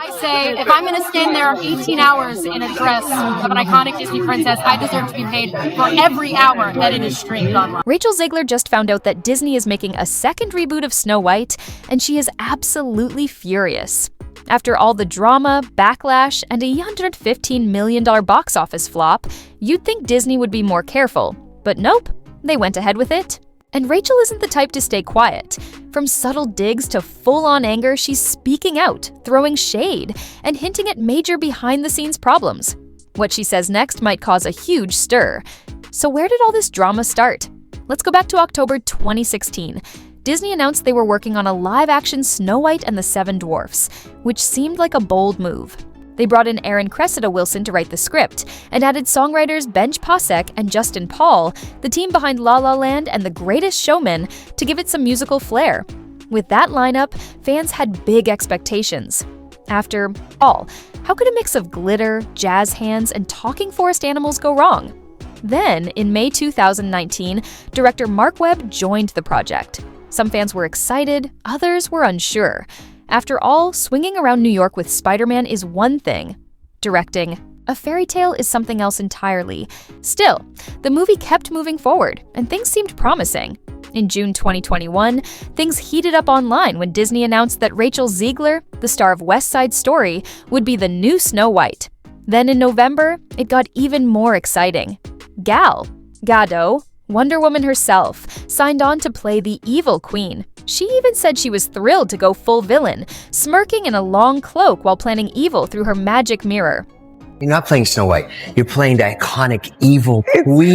I say, if I'm going to stand there 18 hours in a dress of an iconic Disney princess, I deserve to be paid for every hour that it is streamed online. Rachel Zegler just found out that Disney is making a second reboot of Snow White, and she is absolutely furious. After all the drama, backlash, and a $115 million box office flop, you'd think Disney would be more careful. But nope, they went ahead with it. And Rachel isn't the type to stay quiet. From subtle digs to full-on anger, she's speaking out, throwing shade, and hinting at major behind-the-scenes problems. What she says next might cause a huge stir. So where did all this drama start? Let's go back to October 2016. Disney announced they were working on a live-action Snow White and the Seven Dwarfs, which seemed like a bold move. They brought in Aaron Cressida Wilson to write the script, and added songwriters Benj Pasek and Justin Paul, the team behind La La Land and The Greatest Showman, to give it some musical flair. With that lineup, fans had big expectations. After all, how could a mix of glitter, jazz hands, and talking forest animals go wrong? Then, in May 2019, director Mark Webb joined the project. Some fans were excited, others were unsure. After all, swinging around New York with Spider-Man is one thing. Directing a fairy tale is something else entirely. Still, the movie kept moving forward, and things seemed promising. In June 2021, things heated up online when Disney announced that Rachel Zegler, the star of West Side Story, would be the new Snow White. Then in November, it got even more exciting. Gal Gadot, Wonder Woman herself, signed on to play the evil queen. She even said she was thrilled to go full villain, smirking in a long cloak while planning evil through her magic mirror. You're not playing Snow White. You're playing the iconic evil queen.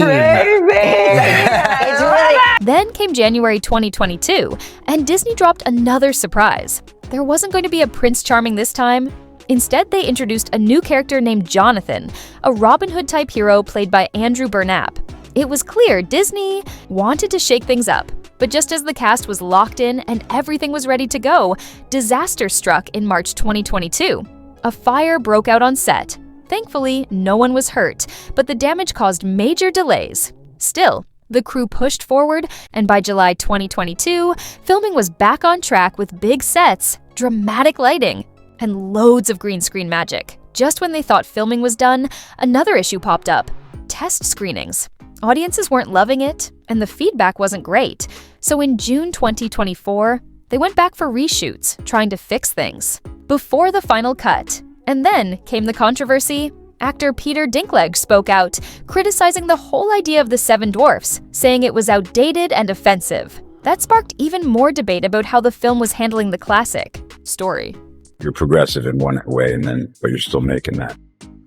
Then came January 2022, and Disney dropped another surprise. There wasn't going to be a Prince Charming this time. Instead, they introduced a new character named Jonathan, a Robin Hood-type hero played by Andrew Burnap. It was clear Disney wanted to shake things up, but just as the cast was locked in and everything was ready to go, disaster struck in March 2022. A fire broke out on set. Thankfully, no one was hurt, but the damage caused major delays. Still, the crew pushed forward, and by July 2022, filming was back on track with big sets, dramatic lighting, and loads of green screen magic. Just when they thought filming was done, another issue popped up: test screenings. Audiences weren't loving it, and the feedback wasn't great. So in June 2024, they went back for reshoots, trying to fix things before the final cut. And then came the controversy. Actor Peter Dinklage spoke out, criticizing the whole idea of the Seven Dwarfs, saying it was outdated and offensive. That sparked even more debate about how the film was handling the classic story. You're progressive in one way, but you're still making that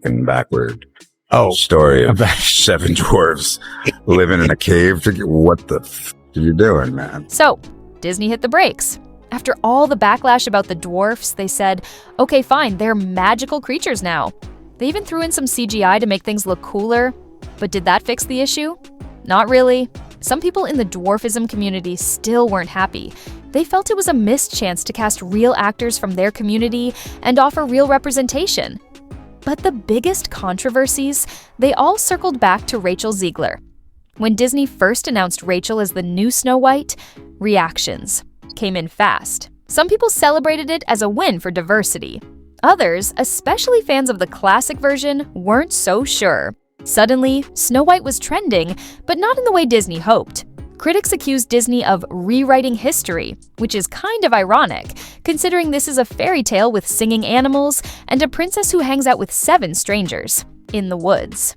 in backward story of seven dwarves living in a cave. What the are you doing, man? So, Disney hit the brakes. After all the backlash about the dwarfs, they said, okay, fine, they're magical creatures now. They even threw in some CGI to make things look cooler. But did that fix the issue? Not really. Some people in the dwarfism community still weren't happy. They felt it was a missed chance to cast real actors from their community and offer real representation. But the biggest controversies, they all circled back to Rachel Zegler. When Disney first announced Rachel as the new Snow White, reactions came in fast. Some people celebrated it as a win for diversity. Others, especially fans of the classic version, weren't so sure. Suddenly, Snow White was trending, but not in the way Disney hoped. Critics accused Disney of rewriting history, which is kind of ironic, considering this is a fairy tale with singing animals and a princess who hangs out with 7 strangers in the woods.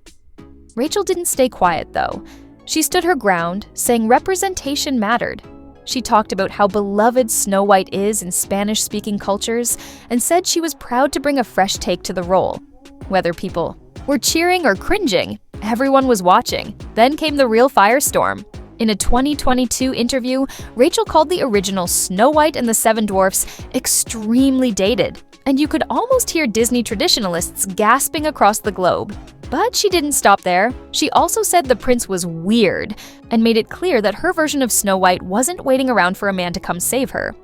Rachel didn't stay quiet, though. She stood her ground, saying representation mattered. She talked about how beloved Snow White is in Spanish-speaking cultures and said she was proud to bring a fresh take to the role. Whether people were cheering or cringing, everyone was watching. Then came the real firestorm. In a 2022 interview, Rachel called the original Snow White and the Seven Dwarfs extremely dated, and you could almost hear Disney traditionalists gasping across the globe. But she didn't stop there. She also said the prince was weird, and made it clear that her version of Snow White wasn't waiting around for a man to come save her.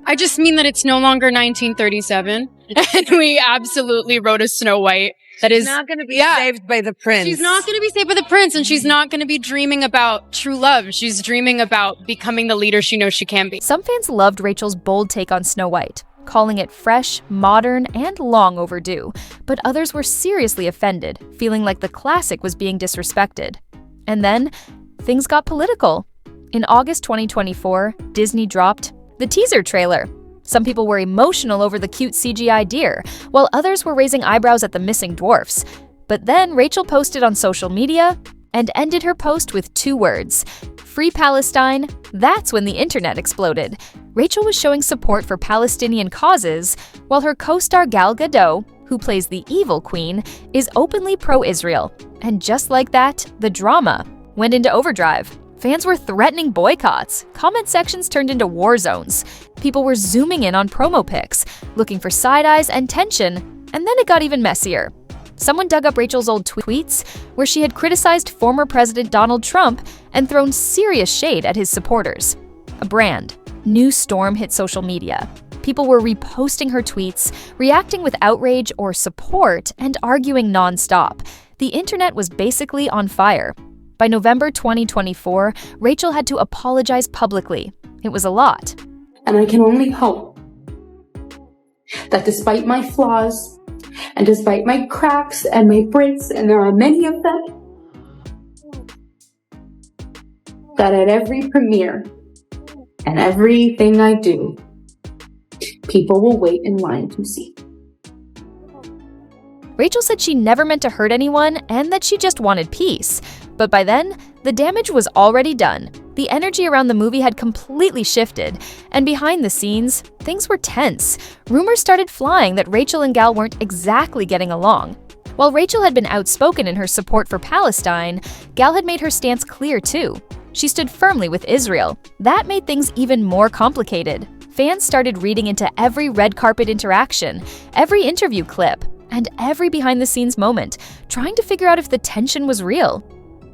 I just mean that it's no longer 1937, and we absolutely wrote a Snow White that is not going to be saved by the prince. She's not going to be saved by the prince, and she's not going to be dreaming about true love. She's dreaming about becoming the leader she knows she can be. Some fans loved Rachel's bold take on Snow White. calling it fresh, modern, and long overdue, but others were seriously offended, feeling like the classic was being disrespected. And then, things got political. In August 2024, Disney dropped the teaser trailer. Some people were emotional over the cute CGI deer, while others were raising eyebrows at the missing dwarfs. But then Rachel posted on social media and ended her post with 2 words: "Free Palestine." That's when the internet exploded. Rachel was showing support for Palestinian causes, while her co-star Gal Gadot, who plays the evil queen, is openly pro-Israel. And just like that, the drama went into overdrive. Fans were threatening boycotts. Comment sections turned into war zones. People were zooming in on promo pics, looking for side eyes and tension, and then it got even messier. Someone dug up Rachel's old tweets where she had criticized former President Donald Trump and thrown serious shade at his supporters. A brand new storm hit social media. People were reposting her tweets, reacting with outrage or support, and arguing nonstop. The internet was basically on fire. By November 2024, Rachel had to apologize publicly. It was a lot. And I can only hope that despite my flaws, and despite my cracks and my breaks, and there are many of them, that at every premiere and everything I do, people will wait in line to see. Rachel said she never meant to hurt anyone and that she just wanted peace. But by then, the damage was already done. The energy around the movie had completely shifted, and behind the scenes, things were tense. Rumors started flying that Rachel and Gal weren't exactly getting along. While Rachel had been outspoken in her support for Palestine, Gal had made her stance clear too. She stood firmly with Israel. That made things even more complicated. Fans started reading into every red carpet interaction, every interview clip, and every behind-the-scenes moment, trying to figure out if the tension was real.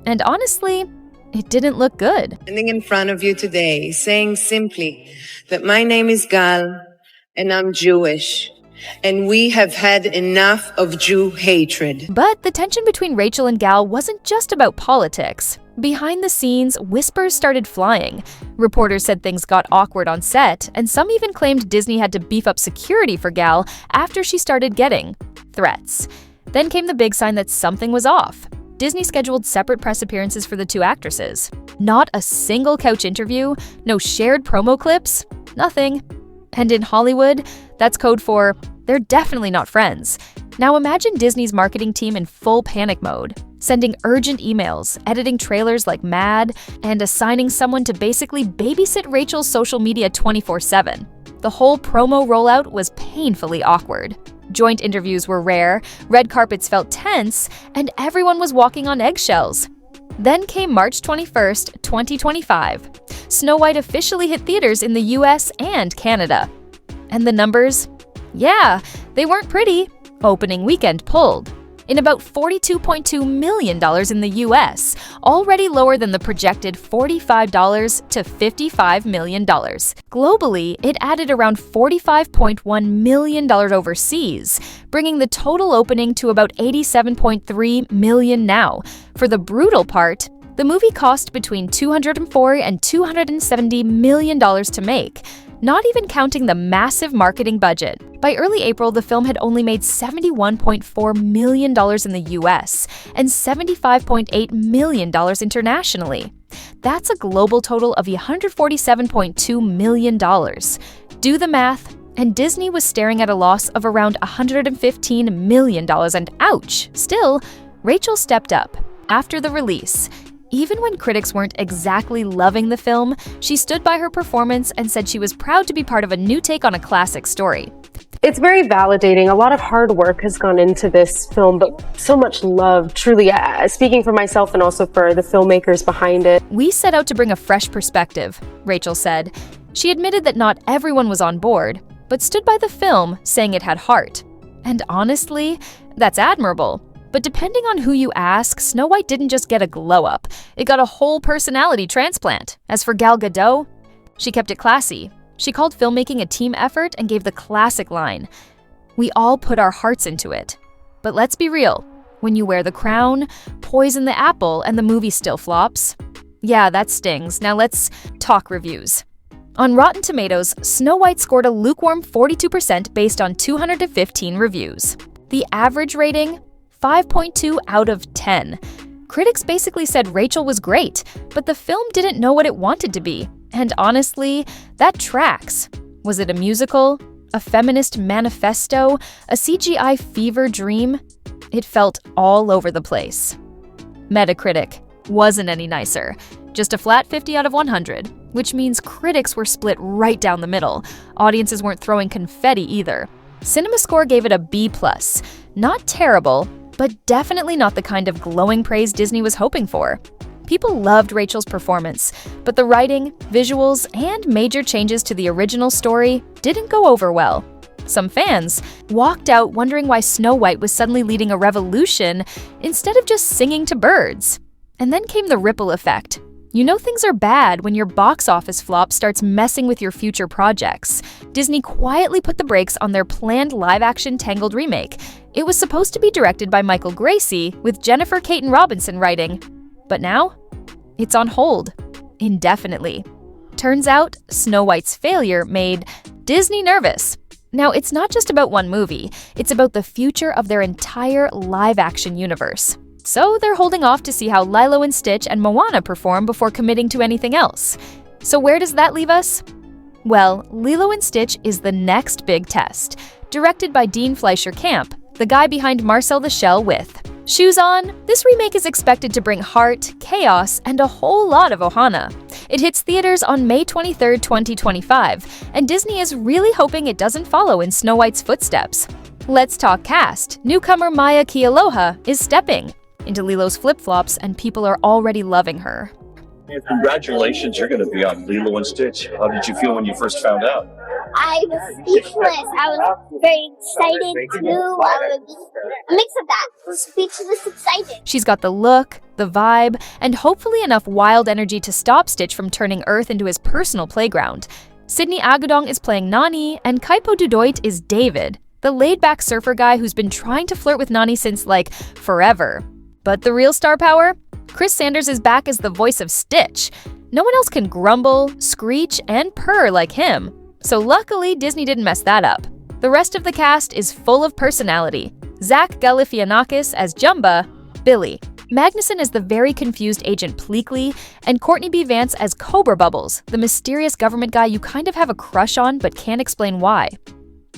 And honestly, it didn't look good. Standing in front of you today, saying simply that my name is Gal and I'm Jewish, and we have had enough of Jew hatred. But the tension between Rachel and Gal wasn't just about politics. Behind the scenes, whispers started flying. Reporters said things got awkward on set, and some even claimed Disney had to beef up security for Gal after she started getting threats. Then came the big sign that something was off. Disney scheduled separate press appearances for the 2 actresses. Not a single couch interview, no shared promo clips, nothing. And in Hollywood, that's code for they're definitely not friends. Now imagine Disney's marketing team in full panic mode, sending urgent emails, editing trailers like mad, and assigning someone to basically babysit Rachel's social media 24/7. The whole promo rollout was painfully awkward. Joint interviews were rare, red carpets felt tense, and everyone was walking on eggshells. Then came March 21st, 2025. Snow White officially hit theaters in the US and Canada. And the numbers? Yeah, they weren't pretty. Opening weekend pulled in about $42.2 million in the US, already lower than the projected $45 to $55 million. Globally, it added around $45.1 million overseas, bringing the total opening to about $87.3 million now. For the brutal part, the movie cost between $204 and $270 million to make, not even counting the massive marketing budget. By early April, the film had only made $71.4 million in the US and $75.8 million internationally. That's a global total of $147.2 million. Do the math, and Disney was staring at a loss of around $115 million, and ouch! Still, Rachel stepped up. After the release, even when critics weren't exactly loving the film, she stood by her performance and said she was proud to be part of a new take on a classic story. It's very validating. A lot of hard work has gone into this film, but so much love, truly, speaking for myself and also for the filmmakers behind it. We set out to bring a fresh perspective, Rachel said. She admitted that not everyone was on board, but stood by the film, saying it had heart. And honestly, that's admirable. But depending on who you ask, Snow White didn't just get a glow-up. It got a whole personality transplant. As for Gal Gadot, she kept it classy. She called filmmaking a team effort and gave the classic line, "We all put our hearts into it." But let's be real. When you wear the crown, poison the apple, and the movie still flops, yeah, that stings. Now let's talk reviews. On Rotten Tomatoes, Snow White scored a lukewarm 42% based on 215 reviews. The average rating? 5.2 out of 10. Critics basically said Rachel was great, but the film didn't know what it wanted to be. And honestly, that tracks. Was it a musical? A feminist manifesto? A CGI fever dream? It felt all over the place. Metacritic wasn't any nicer. Just a flat 50 out of 100, which means critics were split right down the middle. Audiences weren't throwing confetti either. CinemaScore gave it a B+. Not terrible, but definitely not the kind of glowing praise Disney was hoping for. People loved Rachel's performance, but the writing, visuals, and major changes to the original story didn't go over well. Some fans walked out wondering why Snow White was suddenly leading a revolution instead of just singing to birds. And then came the ripple effect. You know things are bad when your box office flop starts messing with your future projects. Disney quietly put the brakes on their planned live-action Tangled remake. It was supposed to be directed by Michael Gracie, with Jennifer Caton Robinson writing. But now, it's on hold, indefinitely. Turns out, Snow White's failure made Disney nervous. Now, it's not just about one movie, it's about the future of their entire live-action universe. So they're holding off to see how Lilo and Stitch and Moana perform before committing to anything else. So where does that leave us? Well, Lilo and Stitch is the next big test, directed by Dean Fleischer Camp, the guy behind Marcel the Shell with Shoes On. This remake is expected to bring heart, chaos, and a whole lot of Ohana. It hits theaters on May 23, 2025, and Disney is really hoping it doesn't follow in Snow White's footsteps. Let's talk cast. Newcomer Maya Kealoha is stepping into Lilo's flip-flops, and people are already loving her. Congratulations, you're going to be on Lilo and Stitch. How did you feel when you first found out? I was speechless. I was very excited too. I was a mix of that. Speechless, excited. She's got the look, the vibe, and hopefully enough wild energy to stop Stitch from turning Earth into his personal playground. Sydney Agodong is playing Nani, and Kaipo Dudoit is David, the laid-back surfer guy who's been trying to flirt with Nani since, forever. But the real star power? Chris Sanders is back as the voice of Stitch. No one else can grumble, screech, and purr like him. So luckily, Disney didn't mess that up. The rest of the cast is full of personality. Zach Galifianakis as Jumba, Billy. Magnuson as the very confused Agent Pleakley, and Courtney B. Vance as Cobra Bubbles, the mysterious government guy you kind of have a crush on but can't explain why.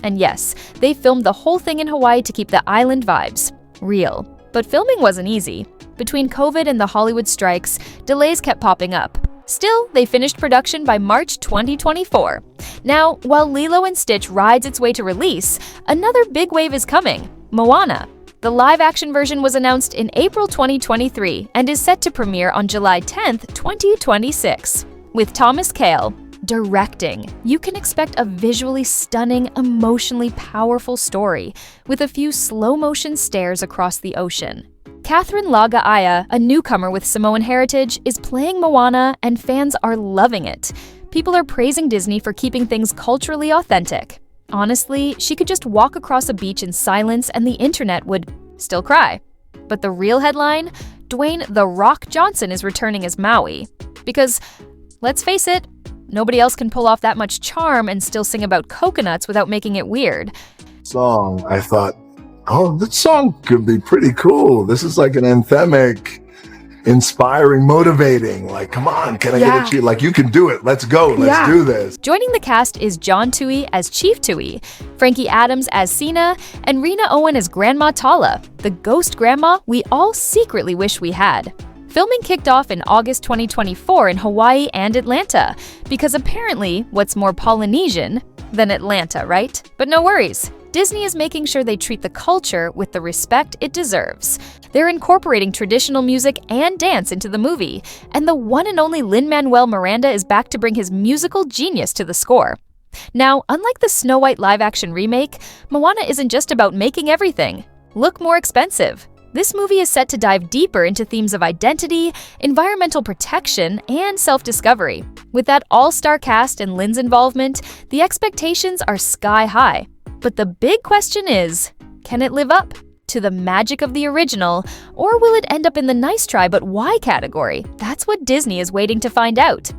And yes, they filmed the whole thing in Hawaii to keep the island vibes real. But filming wasn't easy. Between COVID and the Hollywood strikes, delays kept popping up. Still, they finished production by March 2024. Now, while Lilo and Stitch rides its way to release, another big wave is coming, Moana. The live-action version was announced in April 2023 and is set to premiere on July 10, 2026. With Thomas Kail directing, you can expect a visually stunning, emotionally powerful story with a few slow-motion stares across the ocean. Catherine Lagaaya, a newcomer with Samoan heritage, is playing Moana, and fans are loving it. People are praising Disney for keeping things culturally authentic. Honestly, she could just walk across a beach in silence and the internet would still cry. But the real headline? Dwayne "The Rock" Johnson is returning as Maui. Because, let's face it, nobody else can pull off that much charm and still sing about coconuts without making it weird. Song, I thought, oh, this song could be pretty cool. This is like an anthemic, inspiring, motivating. Come on, can I get a cheat? You can do it. Let's go. Let's do this. Joining the cast is John Tui as Chief Tui, Frankie Adams as Sina, and Rena Owen as Grandma Tala, the ghost grandma we all secretly wish we had. Filming kicked off in August 2024 in Hawaii and Atlanta, because apparently, what's more Polynesian than Atlanta, right? But no worries. Disney is making sure they treat the culture with the respect it deserves. They're incorporating traditional music and dance into the movie, and the one and only Lin-Manuel Miranda is back to bring his musical genius to the score. Now, unlike the Snow White live-action remake, Moana isn't just about making everything look more expensive. This movie is set to dive deeper into themes of identity, environmental protection, and self-discovery. With that all-star cast and Lin's involvement, the expectations are sky high. But the big question is, can it live up to the magic of the original, or will it end up in the nice try but why category? That's what Disney is waiting to find out.